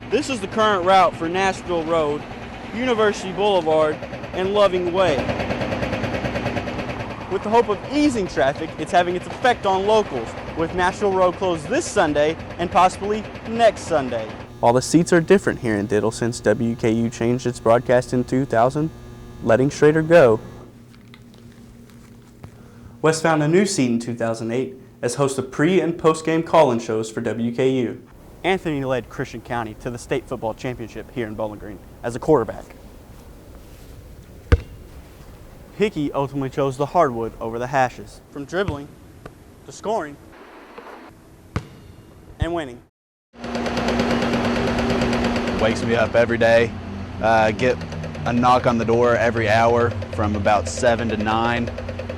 This is the current route for Nashville Road, University Boulevard, and Loving Way. With the hope of easing traffic, it's having its effect on locals, with Nashville Road closed this Sunday and possibly next Sunday. While the seats are different here in Diddle since WKU changed its broadcast in 2000, letting Schrader go. West found a new seat in 2008 as host of pre- and post-game call-in shows for WKU. Anthony led Christian County to the state football championship here in Bowling Green as a quarterback. Hickey ultimately chose the hardwood over the hashes, from dribbling to scoring and winning. Wakes me up every day, get a knock on the door every hour from about 7 to 9.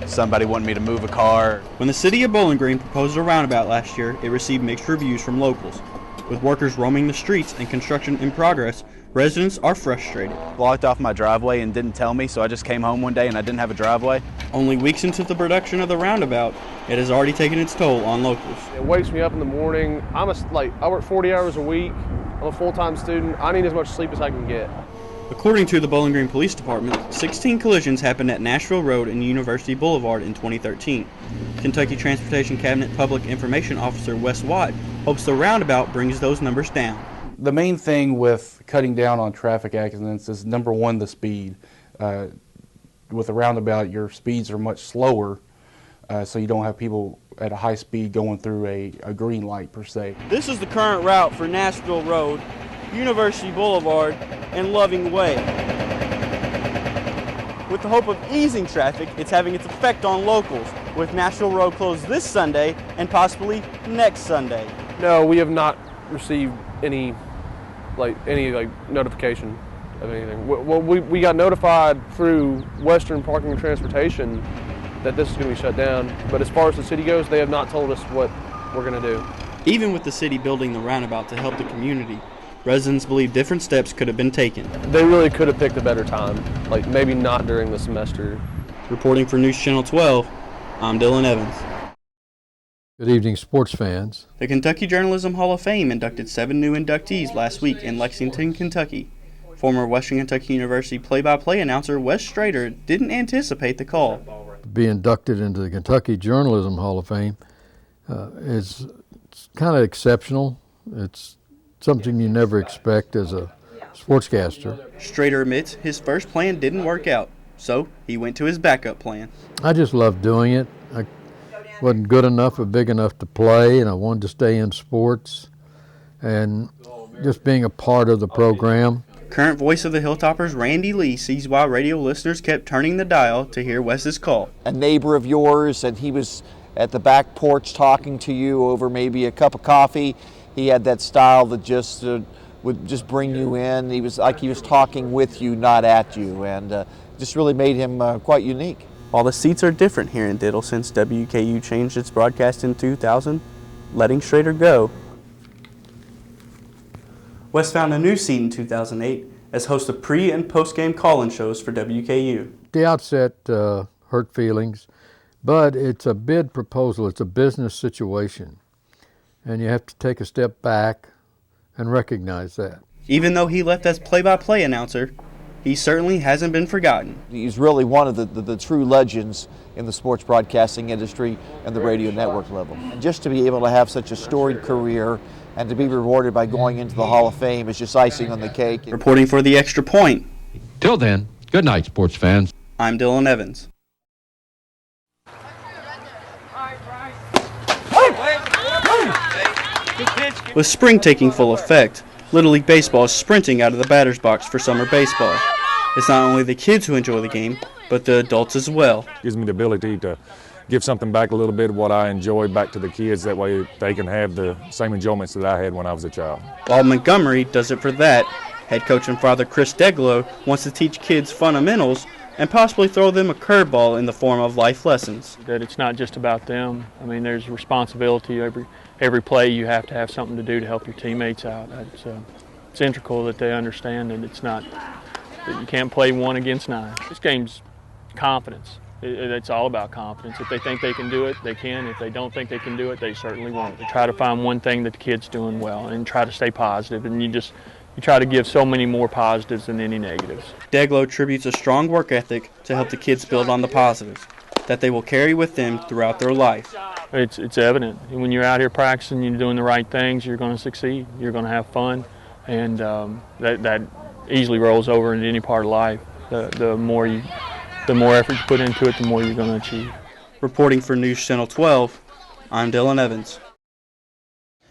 Somebody wanted me to move a car. When the city of Bowling Green proposed a roundabout last year, it received mixed reviews from locals. With workers roaming the streets and construction in progress, residents are frustrated. Blocked off my driveway and didn't tell me, so I just came home one day and I didn't have a driveway. Only weeks into the production of the roundabout, it has already taken its toll on locals. It wakes me up in the morning. I work 40 hours a week. I'm a full-time student. I need as much sleep as I can get. According to the Bowling Green Police Department, 16 collisions happened at Nashville Road and University Boulevard in 2013. Kentucky Transportation Cabinet Public Information Officer Wes Watt hopes the roundabout brings those numbers down. The main thing with cutting down on traffic accidents is, number one, the speed. With a roundabout, your speeds are much slower, so you don't have people at a high speed going through a green light per se. This is the current route for Nashville Road, University Boulevard, and Loving Way. With the hope of easing traffic, it's having its effect on locals, with Nashville Road closed this Sunday and possibly next Sunday. No, we have not received any notification of anything. We got notified through Western Parking and Transportation that this is going to be shut down, but as far as the city goes, they have not told us what we're going to do. Even with the city building the roundabout to help the community, residents believe different steps could have been taken. They really could have picked a better time, maybe not during the semester. Reporting for News Channel 12, I'm Dylan Evans. Good evening, sports fans. The Kentucky Journalism Hall of Fame inducted 7 new inductees last week in Lexington, Kentucky. Former Western Kentucky University play-by-play announcer Wes Schrader didn't anticipate the call. To be inducted into the Kentucky Journalism Hall of Fame is kind of exceptional. It's something you never expect as a sportscaster. Schrader admits his first plan didn't work out, so he went to his backup plan. I just love doing it. I wasn't good enough or big enough to play, and I wanted to stay in sports and just being a part of the program. Current voice of the Hilltoppers, Randy Lee, sees why radio listeners kept turning the dial to hear Wes's call. A neighbor of yours, and he was at the back porch talking to you over maybe a cup of coffee. He had that style that just would just bring you in. He was like he was talking with you, not at you, and just really made him quite unique. While the seats are different here in Diddle since WKU changed its broadcast in 2000, letting Schrader go. Wes found a new seat in 2008 as host of pre- and post-game call-in shows for WKU. The outset hurt feelings, but it's a bid proposal. It's a business situation, and you have to take a step back and recognize that. Even though he left as play-by-play announcer, he certainly hasn't been forgotten. He's really one of the true legends in the sports broadcasting industry and the radio network level. And just to be able to have such a storied career and to be rewarded by going into the Hall of Fame is just icing on the cake. Reporting for The Extra Point. Till then, good night, sports fans. I'm Dylan Evans. With spring taking full effect, Little League Baseball is sprinting out of the batter's box for summer baseball. It's not only the kids who enjoy the game, but the adults as well. Gives me the ability to give something back a little bit of what I enjoy back to the kids. That way they can have the same enjoyments that I had when I was a child. While Montgomery does it for that, head coach and father Chris Deglow wants to teach kids fundamentals and possibly throw them a curveball in the form of life lessons. That it's not just about them. I mean, there's responsibility. Every play you have to have something to do to help your teammates out. It's integral that they understand that it's not, that you can't play 1 against 9. This game's confidence. It's all about confidence. If they think they can do it, they can. If they don't think they can do it, they certainly won't. They try to find one thing that the kid's doing well and try to stay positive. And you you try to give so many more positives than any negatives. Deglo attributes a strong work ethic to help the kids build on the positives that they will carry with them throughout their life. It's evident. When you're out here practicing, you're doing the right things, you're going to succeed. You're going to have fun, and that easily rolls over into any part of life. The more effort you put into it, the more you're going to achieve. Reporting for News Channel 12, I'm Dylan Evans.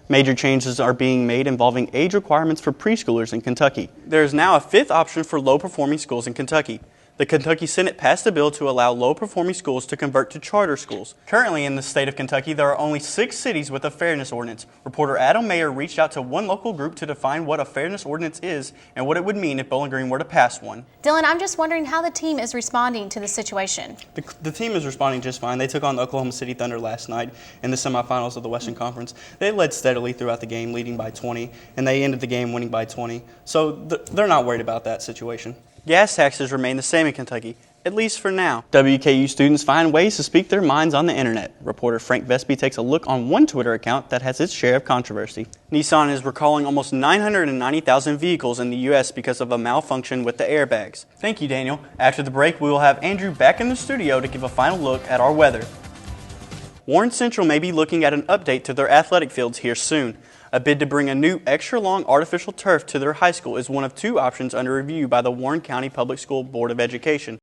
Major changes are being made involving age requirements for preschoolers in Kentucky. There is now a fifth option for low-performing schools in Kentucky. The Kentucky Senate passed a bill to allow low-performing schools to convert to charter schools. Currently in the state of Kentucky, there are only 6 cities with a fairness ordinance. Reporter Adam Mayer reached out to one local group to define what a fairness ordinance is and what it would mean if Bowling Green were to pass one. Dylan, I'm just wondering how the team is responding to the situation. The team is responding just fine. They took on the Oklahoma City Thunder last night in the semifinals of the Western Conference. They led steadily throughout the game, leading by 20, and they ended the game winning by 20. So they're not worried about that situation. Gas taxes remain the same in Kentucky, at least for now. WKU students find ways to speak their minds on the internet. Reporter Frank Vespi takes a look on one Twitter account that has its share of controversy. Nissan is recalling almost 990,000 vehicles in the U.S. because of a malfunction with the airbags. Thank you, Daniel. After the break, we will have Andrew back in the studio to give a final look at our weather. Warren Central may be looking at an update to their athletic fields here soon. A bid to bring a new extra-long artificial turf to their high school is one of 2 options under review by the Warren County Public School Board of Education.